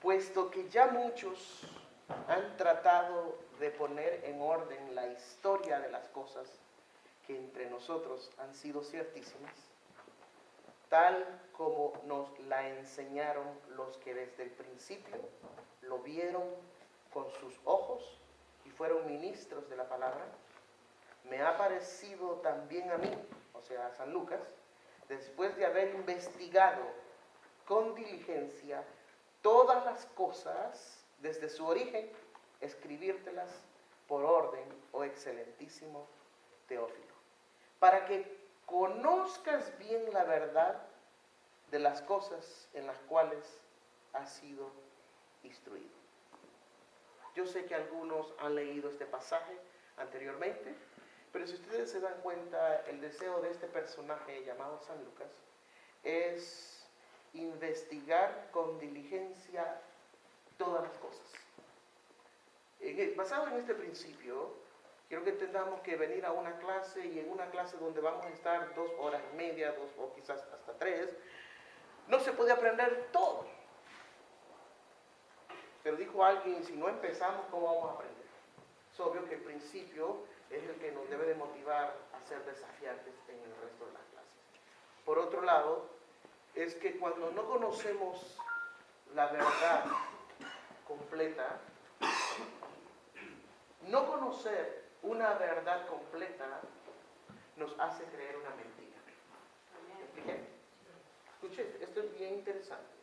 puesto que ya muchos han tratado de poner en orden la historia de las cosas que entre nosotros han sido ciertísimas, tal como nos la enseñaron los que desde el principio lo vieron con sus ojos y fueron ministros de la palabra, me ha parecido también a mí, o sea, a San Lucas, después de haber investigado con diligencia todas las cosas desde su origen, escribírtelas por orden, oh excelentísimo Teófilo, para que conozcas bien la verdad de las cosas en las cuales has sido instruido. Yo sé que algunos han leído este pasaje anteriormente, pero si ustedes se dan cuenta, el deseo de este personaje llamado San Lucas es investigar con diligencia todas las cosas. Basado en este principio, quiero que entendamos que venir a una clase, y en una clase donde vamos a estar 2 horas y media, 2 o quizás hasta 3, no se puede aprender todo. Pero dijo alguien, si no empezamos, ¿cómo vamos a aprender? Es obvio que el principio es el que nos debe de motivar a ser desafiantes en el resto de las clases. Por otro lado, es que cuando no conocemos la verdad completa, no conocer una verdad completa nos hace creer una mentira. ¿Me expliqué? Escuchen, esto es bien interesante.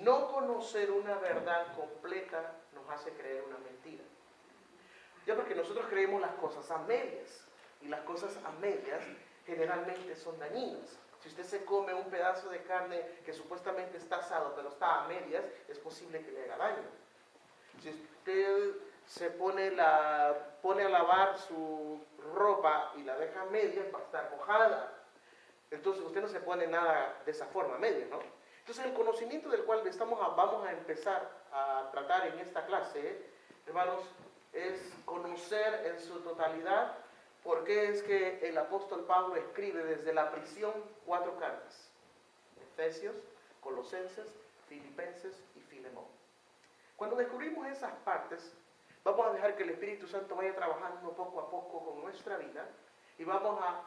No conocer una verdad completa nos hace creer una mentira. Ya, porque nosotros creemos las cosas a medias, y las cosas a medias generalmente son dañinas. Si usted se come un pedazo de carne que supuestamente está asado, pero está a medias, es posible que le haga daño. Si usted se pone a lavar su ropa y la deja a medias, va a estar mojada. Entonces usted no se pone nada de esa forma, a medias, ¿no? Entonces el conocimiento del cual vamos a empezar a tratar en esta clase, hermanos, es conocer en su totalidad por qué es que el apóstol Pablo escribe desde la prisión 4 cartas: Efesios, Colosenses, Filipenses y Filemón. Cuando descubrimos esas partes, vamos a dejar que el Espíritu Santo vaya trabajando poco a poco con nuestra vida, y vamos a,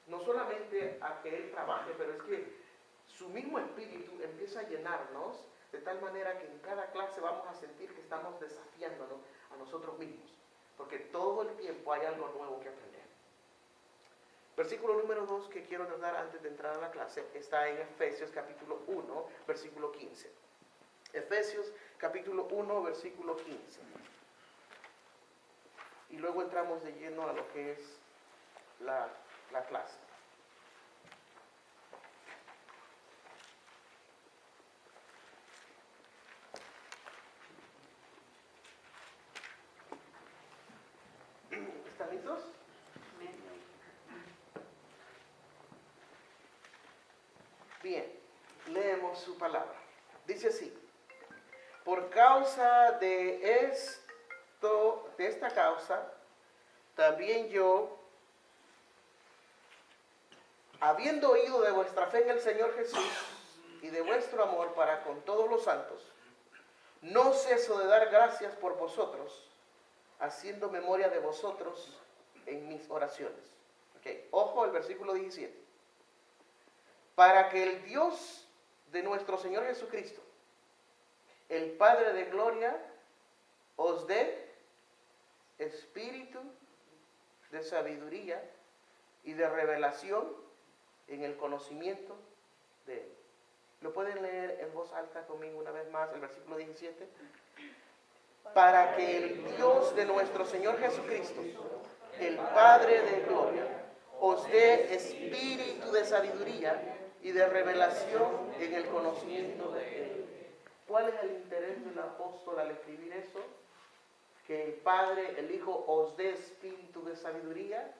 no solamente a que Él trabaje, pero es que su mismo Espíritu empieza a llenarnos de tal manera que en cada clase vamos a sentir que estamos desafiándonos a nosotros mismos, porque todo el tiempo hay algo nuevo que aprender. Versículo número 2 que quiero tratar antes de entrar a la clase está en Efesios capítulo 1, versículo 15. Efesios capítulo 1, versículo 15. Y luego entramos de lleno a lo que es la clase. ¿Están listos? Bien, leemos su palabra. Dice así: por causa de esta causa, también yo, habiendo oído de vuestra fe en el Señor Jesús y de vuestro amor para con todos los santos, no ceso de dar gracias por vosotros, haciendo memoria de vosotros en mis oraciones. Okay. Ojo el versículo 17. Para que el Dios de nuestro Señor Jesucristo, el Padre de gloria, os dé espíritu de sabiduría y de revelación en el conocimiento de Él. ¿Lo pueden leer en voz alta conmigo una vez más, el versículo 17? Para que el Dios de nuestro Señor Jesucristo, el Padre de gloria, os dé espíritu de sabiduría y de revelación en el conocimiento de Él. ¿Cuál es el interés del apóstol al escribir eso? Que el Padre, el Hijo, os dé espíritu de sabiduría,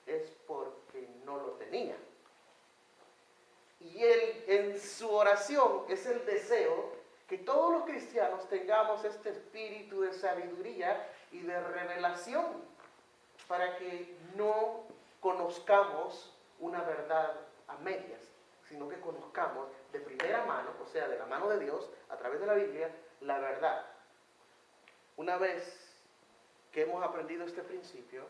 es porque no lo tenía. Y él, en su oración, es el deseo que todos los cristianos tengamos este espíritu de sabiduría y de revelación, para que no conozcamos una verdad a medias, sino que conozcamos de primera mano, o sea, de la mano de Dios, a través de la Biblia, la verdad. Una vez que hemos aprendido este principio,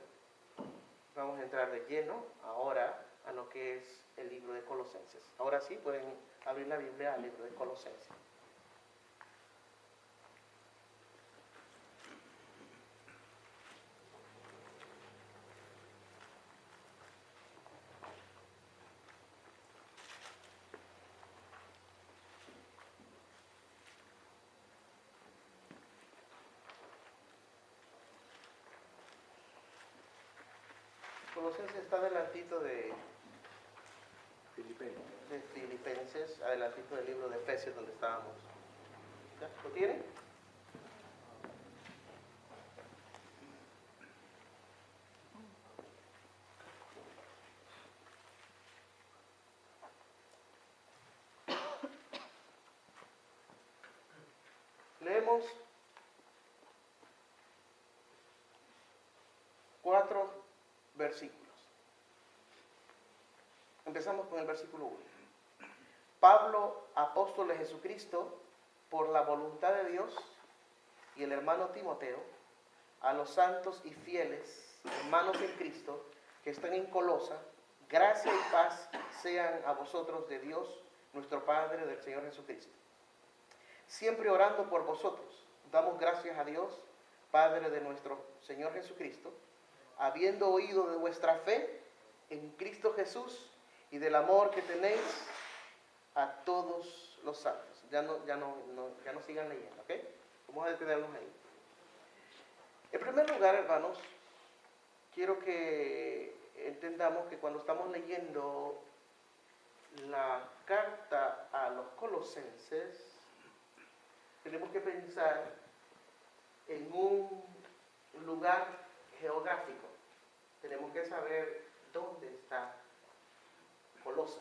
vamos a entrar de lleno ahora a lo que es el libro de Colosenses. Ahora sí, pueden abrir la Biblia al libro de Colosenses. Colosenses está adelantito de Filipenses, adelantito del libro de Efesios donde estábamos. ¿Ya? ¿Lo tienen? Leemos 4 versículos. Empezamos con el versículo 1. Pablo, apóstol de Jesucristo, por la voluntad de Dios, y el hermano Timoteo, a los santos y fieles hermanos en Cristo que están en Colosa, gracia y paz sean a vosotros de Dios, nuestro Padre, del Señor Jesucristo. Siempre orando por vosotros, damos gracias a Dios, Padre de nuestro Señor Jesucristo, habiendo oído de vuestra fe en Cristo Jesús y del amor que tenéis a todos los santos. Ya no sigan leyendo, ¿ok? Vamos a detenernos ahí. En primer lugar, hermanos, quiero que entendamos que cuando estamos leyendo la carta a los colosenses, tenemos que pensar en un lugar geográfico. Tenemos que saber dónde está Colosa.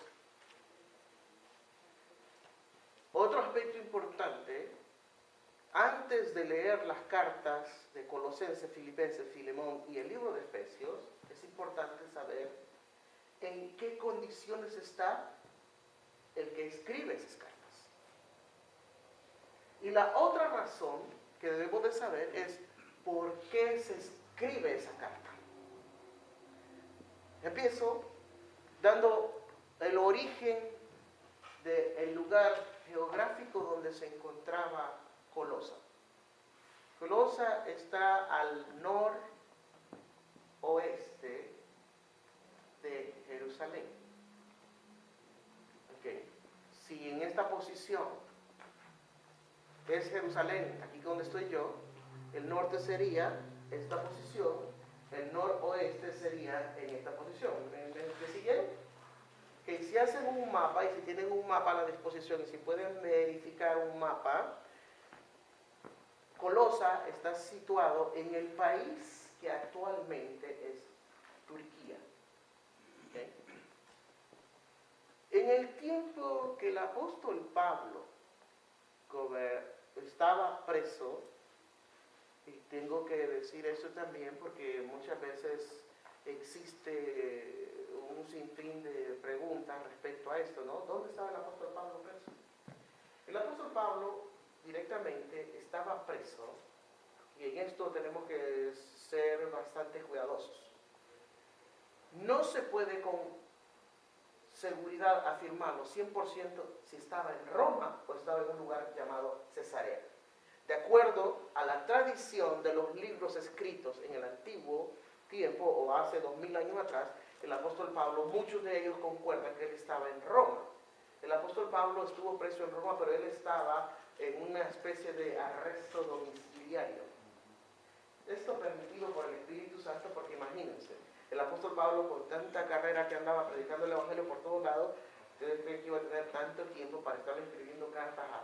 Otro aspecto importante, antes de leer las cartas de Colosenses, Filipenses, Filemón y el libro de Efesios, es importante saber en qué condiciones está el que escribe esas cartas. Y la otra razón que debemos de saber es por qué se escribe esa carta. Empiezo dando el origen del lugar geográfico donde se encontraba Colosa. Colosa está al noroeste de Jerusalén. Okay. Si en esta posición es Jerusalén, aquí donde estoy yo, el norte sería esta posición, el noroeste sería en esta posición. ¿Me siguieron? Que si hacen un mapa y si tienen un mapa a la disposición y si pueden verificar un mapa, Colosa está situado en el país que actualmente es Turquía. ¿Okay? En el tiempo que el apóstol Pablo estaba preso, y tengo que decir eso también porque muchas veces existe un sinfín de preguntas respecto a esto, ¿no? ¿Dónde estaba el apóstol Pablo preso? El apóstol Pablo directamente estaba preso, y en esto tenemos que ser bastante cuidadosos. No se puede con seguridad afirmarlo 100% si estaba en Roma o estaba en un lugar llamado Cesarea. De acuerdo a la tradición de los libros escritos en el antiguo tiempo o hace 2000 años atrás, el apóstol Pablo, muchos de ellos concuerdan que él estaba en Roma. El apóstol Pablo estuvo preso en Roma, pero él estaba en una especie de arresto domiciliario. Esto permitido por el Espíritu Santo, porque imagínense, el apóstol Pablo con tanta carrera que andaba predicando el Evangelio por todos lados, ¿ustedes creen que iba a tener tanto tiempo para estar escribiendo cartas a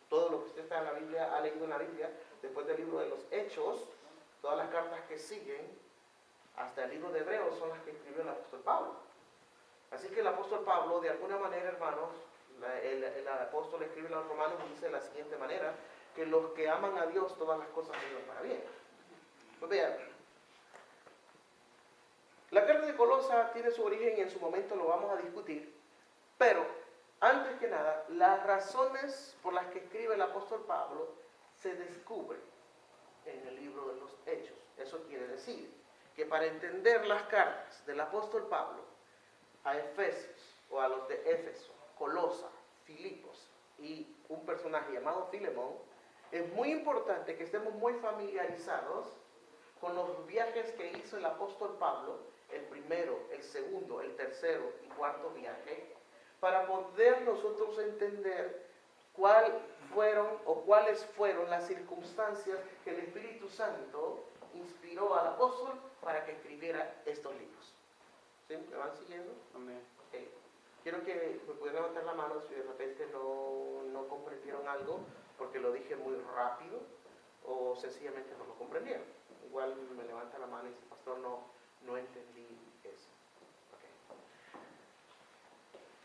todo lo que usted está en la Biblia, ha leído en la Biblia, después del libro de los Hechos, todas las cartas que siguen, hasta el libro de Hebreos son las que escribió el apóstol Pablo. Así que el apóstol Pablo, de alguna manera, hermanos, el apóstol escribe a los romanos y dice de la siguiente manera, que los que aman a Dios, todas las cosas ayudan para bien. Pues vean, la carta de Colosa tiene su origen y en su momento lo vamos a discutir, Pero, antes que nada, las razones por las que escribe el apóstol Pablo se descubren en el libro de los Hechos. Eso quiere decir que para entender las cartas del apóstol Pablo a Efesios o a los de Éfeso, Colosa, Filipos y un personaje llamado Filemón, es muy importante que estemos muy familiarizados con los viajes que hizo el apóstol Pablo, el primero, el segundo, el tercero y cuarto viaje, para poder nosotros entender cuáles fueron las circunstancias que el Espíritu Santo inspiró al apóstol para que escribiera estos libros. ¿Sí? ¿Me van siguiendo? Amén. Okay. Quiero que me puedan levantar la mano si de repente no comprendieron algo, porque lo dije muy rápido o sencillamente no lo comprendieron. Igual me levanta la mano y dice, pastor, no entendí eso. Okay.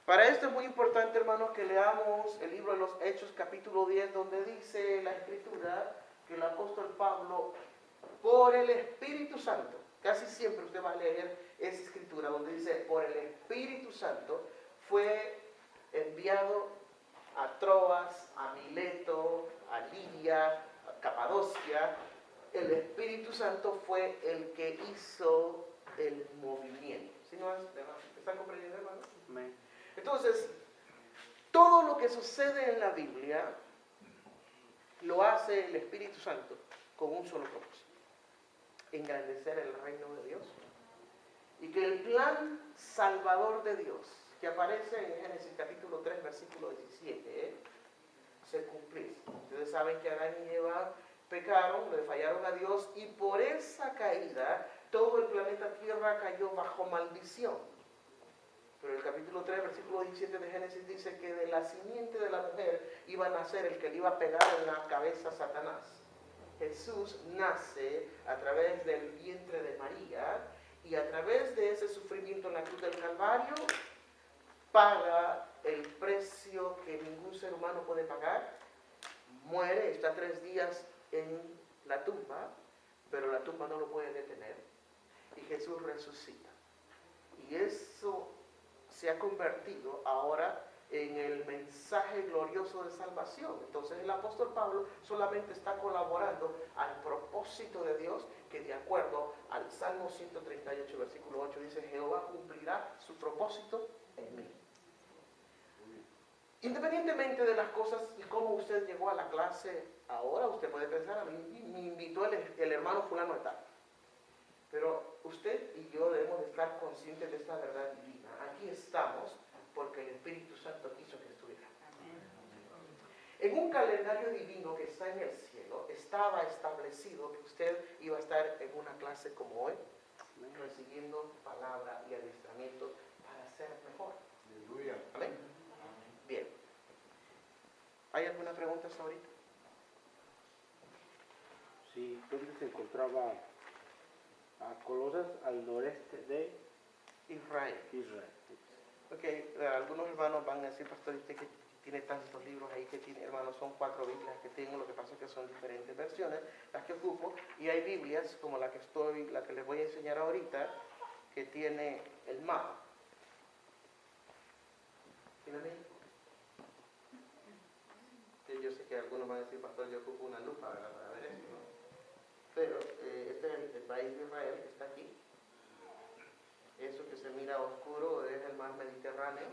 Para esto es muy importante, hermanos, que leamos el libro de los Hechos, capítulo 10, donde dice la Escritura que el apóstol Pablo, por el Espíritu Santo, casi siempre usted va a leer esa escritura donde dice, por el Espíritu Santo, fue enviado a Troas, a Mileto, a Lidia, a Capadocia. El Espíritu Santo fue el que hizo el movimiento. ¿Sí no están comprendiendo, hermano? Amén. Entonces, todo lo que sucede en la Biblia lo hace el Espíritu Santo con un solo propósito: engrandecer el reino de Dios, y que el plan salvador de Dios que aparece en Génesis capítulo 3 versículo 17 se cumpliese. Ustedes saben que Adán y Eva pecaron, le fallaron a Dios, y por esa caída todo el planeta Tierra cayó bajo maldición. Pero el capítulo 3 versículo 17 de Génesis dice que de la simiente de la mujer iba a nacer el que le iba a pegar en la cabeza a Satanás. Jesús nace a través del vientre de María, y a través de ese sufrimiento en la cruz del Calvario paga el precio que ningún ser humano puede pagar. Muere, está 3 días en la tumba, pero la tumba no lo puede detener, y Jesús resucita. Y eso se ha convertido ahora en el mensaje glorioso de salvación. Entonces el apóstol Pablo solamente está colaborando al propósito de Dios, que de acuerdo al Salmo 138 versículo 8 dice, Jehová cumplirá su propósito en mí. Independientemente de las cosas y cómo usted llegó a la clase ahora, usted puede pensar, a mí me invitó el hermano fulano de tal. Pero usted y yo debemos de estar conscientes de esta verdad divina. Aquí estamos porque el Espíritu Santo quiso que estuviera. En un calendario divino que está en el cielo, estaba establecido que usted iba a estar en una clase como hoy, recibiendo palabra y adiestramiento para ser mejor. Aleluya. Amén. Bien. ¿Hay alguna pregunta hasta ahorita? Sí, ¿dónde se encontraba a Colosas al noreste de Israel. Israel? Ok, algunos hermanos van a decir, pastor, usted que tiene tantos libros ahí que tiene, hermanos, son 4 Biblias que tengo, lo que pasa es que son diferentes versiones las que ocupo, y hay Biblias como la que les voy a enseñar ahorita, que tiene el mapa. ¿Tiene ahí? Yo sé que algunos van a decir, pastor, yo ocupo una lupa, ¿verdad?, para ver esto, ¿no? Pero este es el país de Israel que está aquí. Eso que se mira oscuro es el mar Mediterráneo.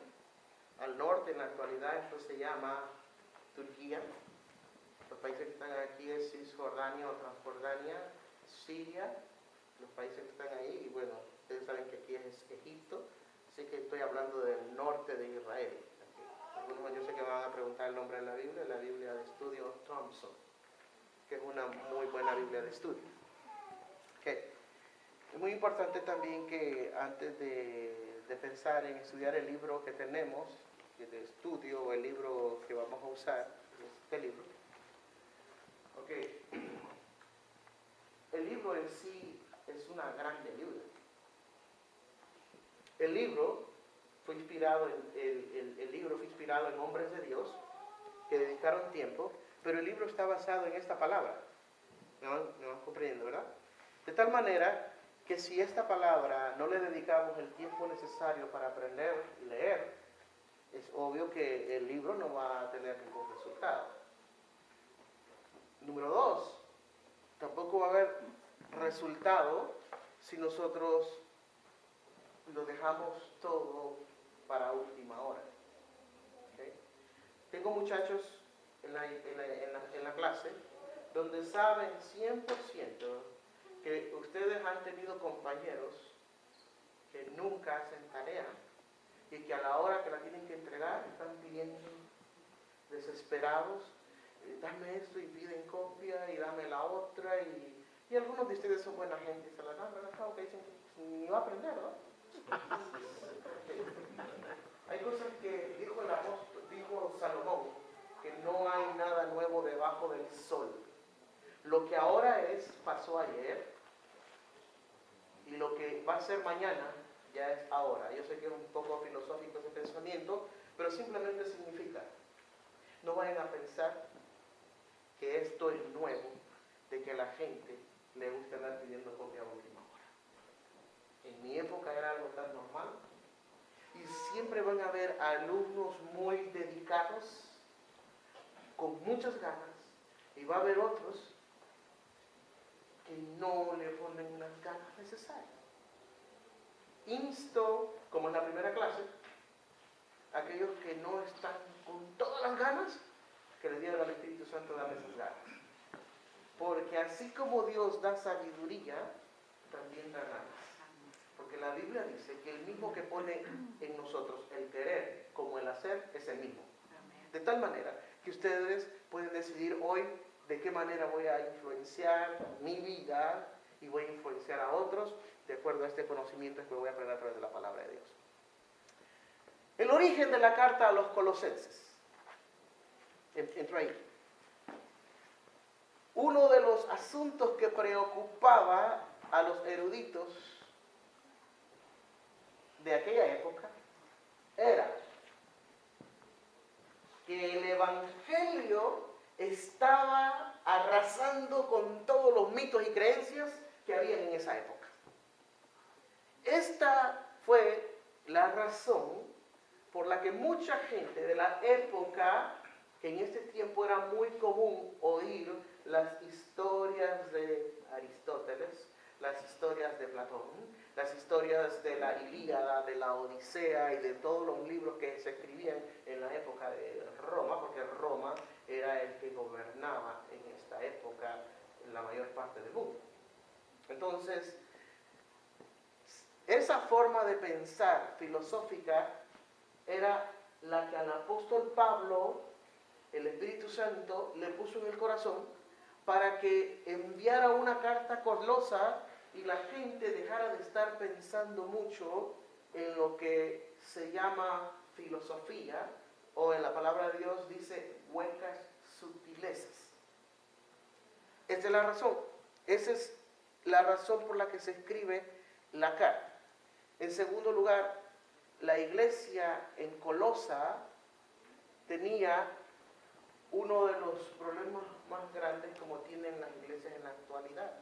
Al norte, en la actualidad, esto se llama Turquía. Los países que están aquí es Cisjordania o Transjordania, Siria, los países que están ahí. Y bueno, ustedes saben que aquí es Egipto, así que estoy hablando del norte de Israel. Algunos, yo sé que me van a preguntar el nombre de la Biblia de estudio Thompson, que es una muy buena Biblia de estudio. Okay. Es muy importante también que antes de pensar en estudiar el libro que tenemos de estudio, o el libro que vamos a usar, este libro, el libro en sí es una grande Biblia. El libro fue inspirado en hombres de Dios que dedicaron tiempo, pero el libro está basado en esta palabra. ¿Me van comprendiendo, verdad? De tal manera que si esta palabra no le dedicamos el tiempo necesario para aprender y leer, es obvio que el libro no va a tener ningún resultado. Número 2, tampoco va a haber resultado si nosotros lo dejamos todo para última hora. ¿Okay? Tengo muchachos en la clase donde saben 100% que ustedes han tenido compañeros que nunca hacen tarea y que a la hora que la tienen que entregar están pidiendo desesperados, dame esto y piden copia y dame la otra, y algunos de ustedes son buena gente y se la dan, ¿verdad? Que dicen que ni va a aprender, ¿no? Hay cosas que dijo Salomón, que no hay nada nuevo debajo del sol. Lo que ahora es, pasó ayer, y lo que va a ser mañana, ya es ahora. Yo sé que es un poco filosófico ese pensamiento, pero simplemente significa, no vayan a pensar que esto es nuevo, de que a la gente le gusta andar pidiendo copia a última hora. En mi época era algo tan normal, y siempre van a haber alumnos muy dedicados, con muchas ganas, y va a haber otros que no le ponen las ganas necesarias. Insto, como en la primera clase, a aquellos que no están con todas las ganas, que le digan al Espíritu Santo, dame esas ganas. Porque así como Dios da sabiduría, también da ganas. Porque la Biblia dice que el mismo que pone en nosotros el querer como el hacer es el mismo. De tal manera que ustedes pueden decidir hoy de qué manera voy a influenciar mi vida y voy a influenciar a otros de acuerdo a este conocimiento que voy a aprender a través de la palabra de Dios. El origen de la carta a los Colosenses. Entro ahí. Uno de los asuntos que preocupaba a los eruditos de aquella época era que el Evangelio estaba arrasando con todos los mitos y creencias que había en esa época. Esta fue la razón por la que mucha gente de la época, que en este tiempo era muy común oír las historias de Aristóteles, las historias de Platón, las historias de la Ilíada, de la Odisea y de todos los libros que se escribían en la época de Roma, porque Roma era el que gobernaba en esta época en la mayor parte del mundo. Entonces, esa forma de pensar filosófica era la que al apóstol Pablo, el Espíritu Santo, le puso en el corazón para que enviara una carta colosa y la gente dejara de estar pensando mucho en lo que se llama filosofía, o en la palabra de Dios dice huecas sutilezas. Esa es la razón. Esa es la razón por la que se escribe la carta. En segundo lugar, la iglesia en Colosa tenía uno de los problemas más grandes como tienen las iglesias en la actualidad.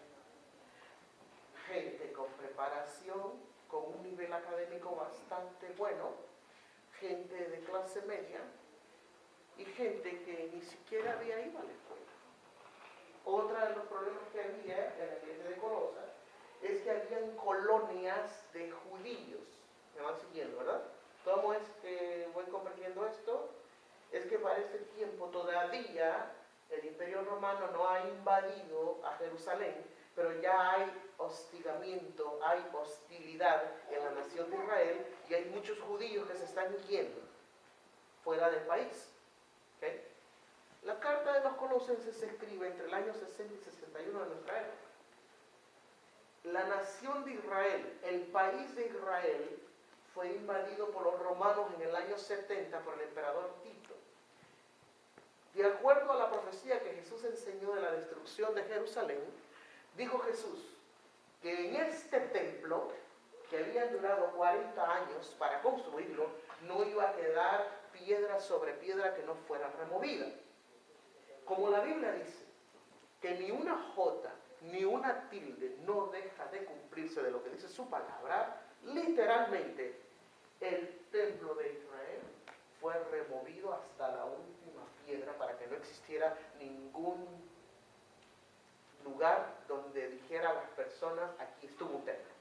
Gente con preparación, con un nivel académico bastante bueno, gente de clase media y gente que ni siquiera había ido a la escuela. Otro de los problemas que había en la iglesia de Colosa es que habían colonias de judíos. Me van siguiendo, ¿verdad? ¿Cómo es que voy comprendiendo esto? Es que para este tiempo todavía el Imperio Romano no ha invadido a Jerusalén, pero ya hay hostigamiento, hay hostilidad en la nación de Israel y hay muchos judíos que se están yendo fuera del país. ¿Okay? La carta de los Colosenses se escribe entre el año 60 y 61 de nuestra época. La nación de Israel, el país de Israel, fue invadido por los romanos en el año 70 por el emperador Tito. De acuerdo a la profecía que Jesús enseñó de la destrucción de Jerusalén, dijo Jesús que en este templo, que había durado 40 años para construirlo, no iba a quedar piedra sobre piedra que no fuera removida. Como la Biblia dice que ni una jota ni una tilde no deja de cumplirse de lo que dice su palabra, literalmente el templo de Israel fue removido hasta la última piedra para que no existiera ningún lugar donde dijera a las personas, aquí estuvo un templo.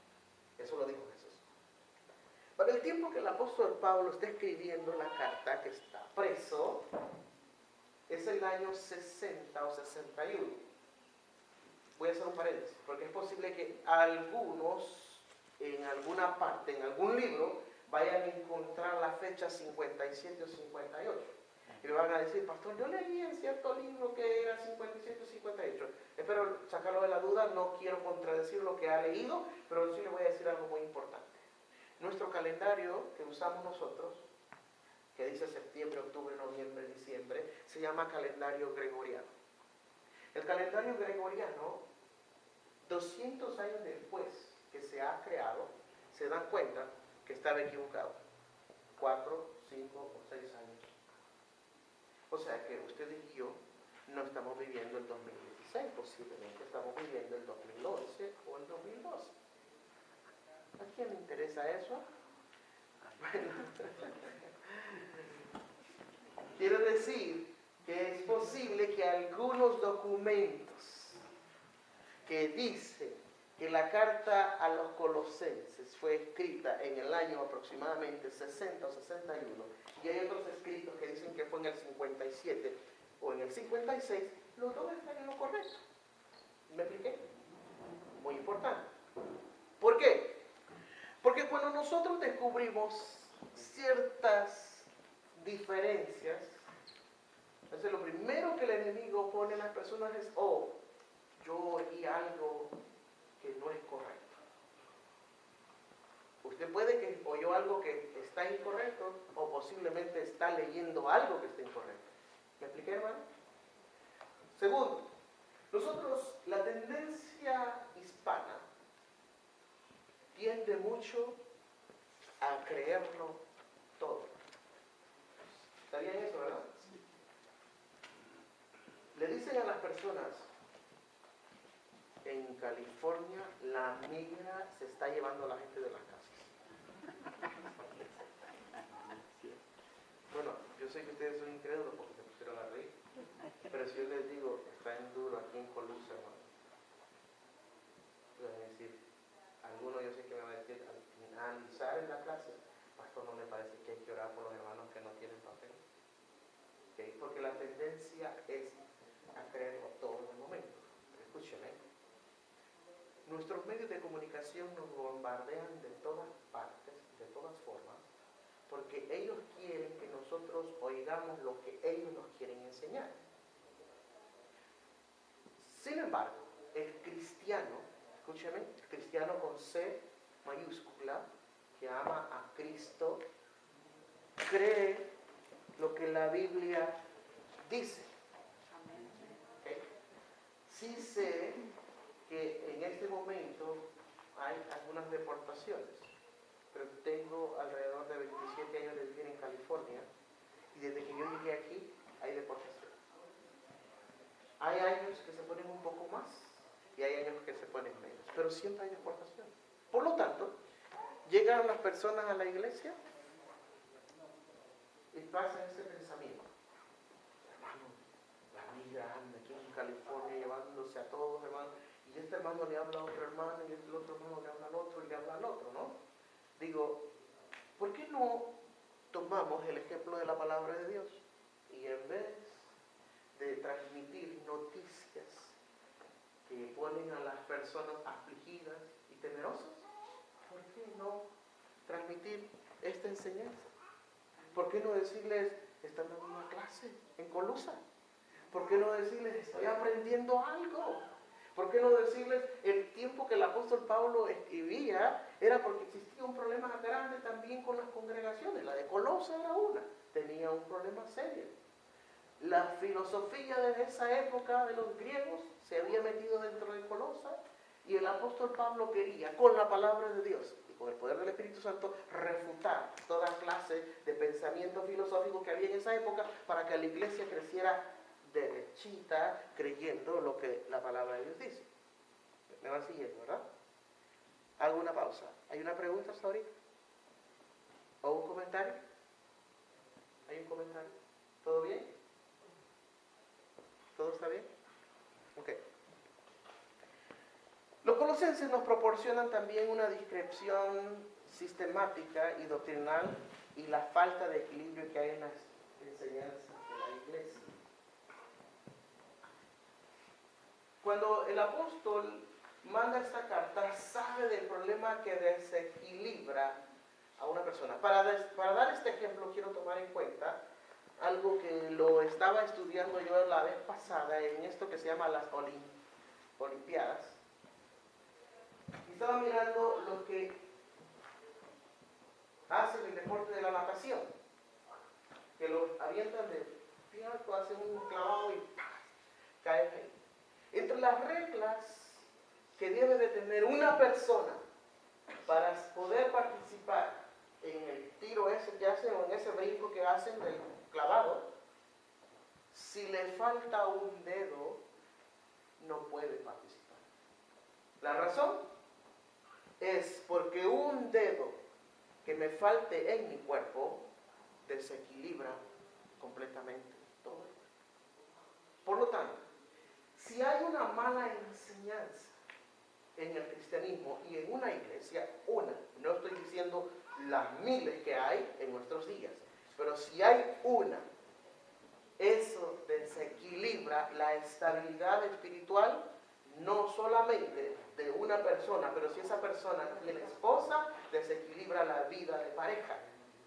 Eso lo dijo Jesús. Para el tiempo que el apóstol Pablo está escribiendo la carta, que está preso, es el año 60 o 61. Voy a hacer un paréntesis, porque es posible que algunos, en alguna parte, en algún libro, vayan a encontrar la fecha 57 o 58. Y me van a decir, pastor, yo leí en cierto libro que era 57 o 58. Espero sacarlo de la duda, no quiero contradecir lo que ha leído, pero sí le voy a decir algo muy importante. Nuestro calendario que usamos nosotros, que dice septiembre, octubre, noviembre, diciembre, se llama calendario gregoriano. El calendario gregoriano, 200 años después que se ha creado, se dan cuenta que estaba equivocado. 4, 5 o 6 años. O sea que ustedes y yo no estamos viviendo el 2016, posiblemente estamos viviendo el 2011 o el 2012. ¿A quién le interesa eso? Bueno, quiero decir que es posible que algunos documentos que dicen que la carta a los colosenses fue escrita en el año aproximadamente 60 o 61, y hay otros escritos que dicen que fue en el 57 o en el 56, los dos están en lo correcto. ¿Me expliqué? Muy importante. ¿Por qué? Porque cuando nosotros descubrimos ciertas diferencias, entonces lo primero que el enemigo pone en las personas es, oh, yo oí algo que no es correcto. Usted puede que oyó algo que está incorrecto o posiblemente está leyendo algo que está incorrecto. ¿Me expliqué, hermano? Segundo, nosotros, la tendencia hispana tiende mucho a creerlo todo. ¿Sabían eso, verdad? Le dicen a las personas, en California la migra se está llevando a la gente de las casas. Bueno, yo sé que ustedes son incrédulos porque se pusieron a reír, pero si yo les digo, está en duro aquí en Colusa, hermano, voy a decir, alguno yo sé que me va a decir, al analizar en la clase, pastor, ¿no le parece que hay que orar por los hermanos que no tienen papel? ¿Okay? Porque la tendencia es a creerlo todo en el momento. Escúcheme. Nuestros medios de comunicación nos bombardean de todas partes, de todas formas, porque ellos quieren que nosotros oigamos lo que ellos nos quieren enseñar. Sin embargo, el cristiano, escúcheme, el cristiano con C mayúscula, que ama a Cristo, cree lo que la Biblia dice. ¿Okay? Sí sé que en este momento hay algunas deportaciones, pero tengo alrededor de 27 años de vivir en California y desde que yo llegué aquí hay deportaciones. Hay años que se ponen un poco más y hay años que se ponen menos, pero siempre hay deportaciones. Por lo tanto, llegan las personas a la iglesia y pasan ese pensamiento. Hermano, la migra anda aquí en California llevándose a todos, hermano. Y este hermano le habla a otro hermano, y el otro hermano le habla al otro, y le habla al otro, ¿no? Digo, ¿por qué no tomamos el ejemplo de la palabra de Dios? Y en vez de transmitir noticias que ponen a las personas afligidas y temerosas, ¿por qué no transmitir esta enseñanza? ¿Por qué no decirles, están dando una clase en Colusa? ¿Por qué no decirles, estoy aprendiendo algo? ¿Por qué no decirles, el tiempo que el apóstol Pablo escribía era porque existía un problema grande también con las congregaciones? La de Colosa era una, tenía un problema serio. La filosofía de esa época de los griegos se había metido dentro de Colosa y el apóstol Pablo quería, con la palabra de Dios y con el poder del Espíritu Santo, refutar toda clase de pensamiento filosófico que había en esa época para que la iglesia creciera derechita, creyendo lo que la palabra de Dios dice. Me van siguiendo, ¿verdad? Hago una pausa. ¿Hay una pregunta hasta ahorita? ¿O un comentario? ¿Hay un comentario? ¿Todo bien? ¿Todo está bien? Ok. Los colosenses nos proporcionan también una descripción sistemática y doctrinal y la falta de equilibrio que hay en las enseñanzas de la iglesia. Cuando el apóstol manda esta carta, sabe del problema que desequilibra a una persona. Para dar este ejemplo, quiero tomar en cuenta algo que lo estaba estudiando yo la vez pasada en esto que se llama las Olimpiadas. Estaba mirando lo que hacen el deporte de la natación, que lo avientan de pie alto, hacen un clavado y caen ahí. Entre las reglas que debe de tener una persona para poder participar en el tiro ese que hacen o en ese brinco que hacen del clavado, si le falta un dedo, no puede participar. La razón es porque un dedo que me falte en mi cuerpo desequilibra completamente todo. Por lo tanto, si hay una mala enseñanza en el cristianismo y en una iglesia, no estoy diciendo las miles que hay en nuestros días, pero si hay una, eso desequilibra la estabilidad espiritual, no solamente de una persona, pero si esa persona tiene esposa, desequilibra la vida de pareja.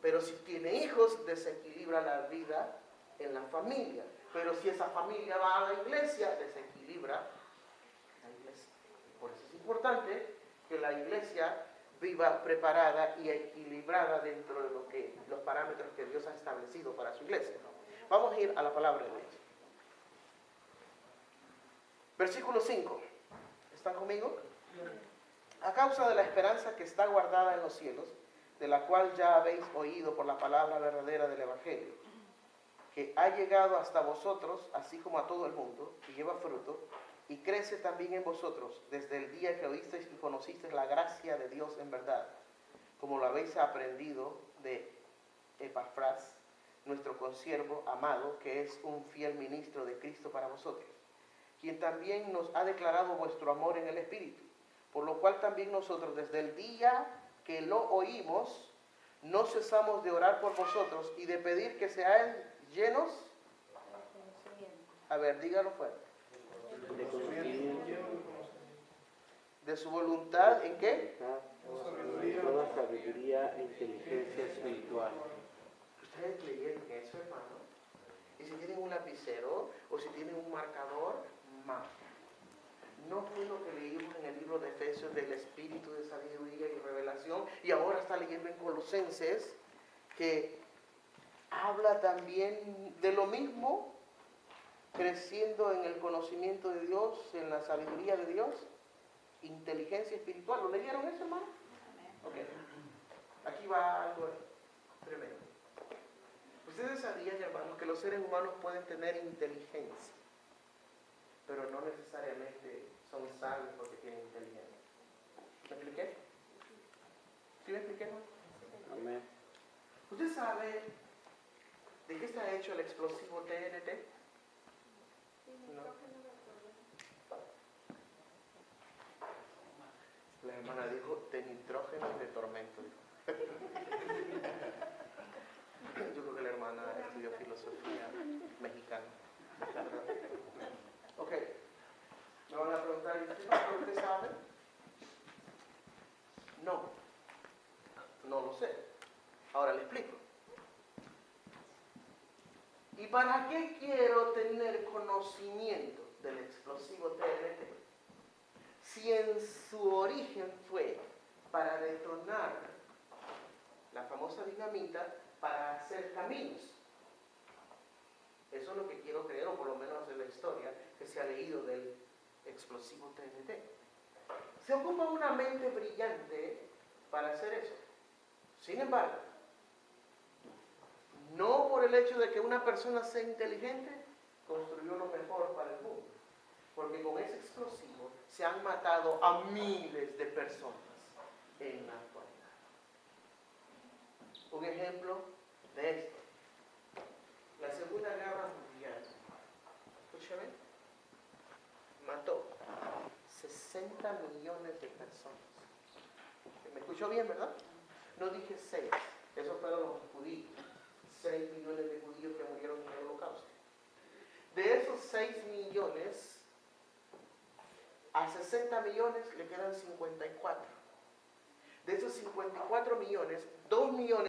Pero si tiene hijos, desequilibra la vida en la familia. Pero si esa familia va a la iglesia, desequilibra la iglesia. Por eso es importante que la iglesia viva preparada y equilibrada dentro de los parámetros que Dios ha establecido para su iglesia. Vamos a ir a la palabra de Dios. Versículo 5. ¿Están conmigo? A causa de la esperanza que está guardada en los cielos, de la cual ya habéis oído por la palabra verdadera del Evangelio, que ha llegado hasta vosotros, así como a todo el mundo, y lleva fruto, y crece también en vosotros, desde el día que oísteis y conocisteis la gracia de Dios en verdad, como lo habéis aprendido de Epafras, nuestro consiervo amado, que es un fiel ministro de Cristo para vosotros, quien también nos ha declarado vuestro amor en el Espíritu, por lo cual también nosotros, desde el día que lo oímos, no cesamos de orar por vosotros y de pedir que seáis llenos. A ver, dígalo fuerte. De conocimiento. De su voluntad, ¿en qué? Toda sabiduría e inteligencia espiritual. Ustedes leyeron eso, hermano. Y si tienen un lapicero o si tienen un marcador, más. No fue lo que leímos en el libro de Efesios del espíritu de sabiduría y revelación, y ahora está leyendo en Colosenses, que habla también de lo mismo, creciendo en el conocimiento de Dios, en la sabiduría de Dios, inteligencia espiritual. ¿Lo leyeron eso, hermano? Okay. Aquí va algo tremendo. Ustedes sabían, hermanos, que los seres humanos pueden tener inteligencia, pero no necesariamente son sabios porque tienen inteligencia. ¿Me expliqué? ¿Sí me expliqué, hermano? Amén. ¿Usted sabe de qué está hecho el explosivo TNT? No. La hermana dijo de nitrógeno y de tormento. Yo creo que la hermana estudió filosofía mexicana. Ok. Me van a preguntar, ¿usted sabe? No lo sé. Ahora le explico. ¿Y para qué quiero tener conocimiento del explosivo TNT? Si en su origen fue para detonar la famosa dinamita para hacer caminos. Eso es lo que quiero creer, o por lo menos de la historia que se ha leído del explosivo TNT. Se ocupa una mente brillante para hacer eso. Sin embargo, no por el hecho de que una persona sea inteligente, construyó lo mejor para el mundo. Porque con ese explosivo se han matado a miles de personas en la actualidad. Un ejemplo de esto. 60 millones de personas. ¿Me escuchó bien, verdad? No dije 6, esos fueron los judíos. 6 millones de judíos que murieron en el holocausto. De esos 6 millones, a 60 millones le quedan 54. De esos 54 millones, 2 millones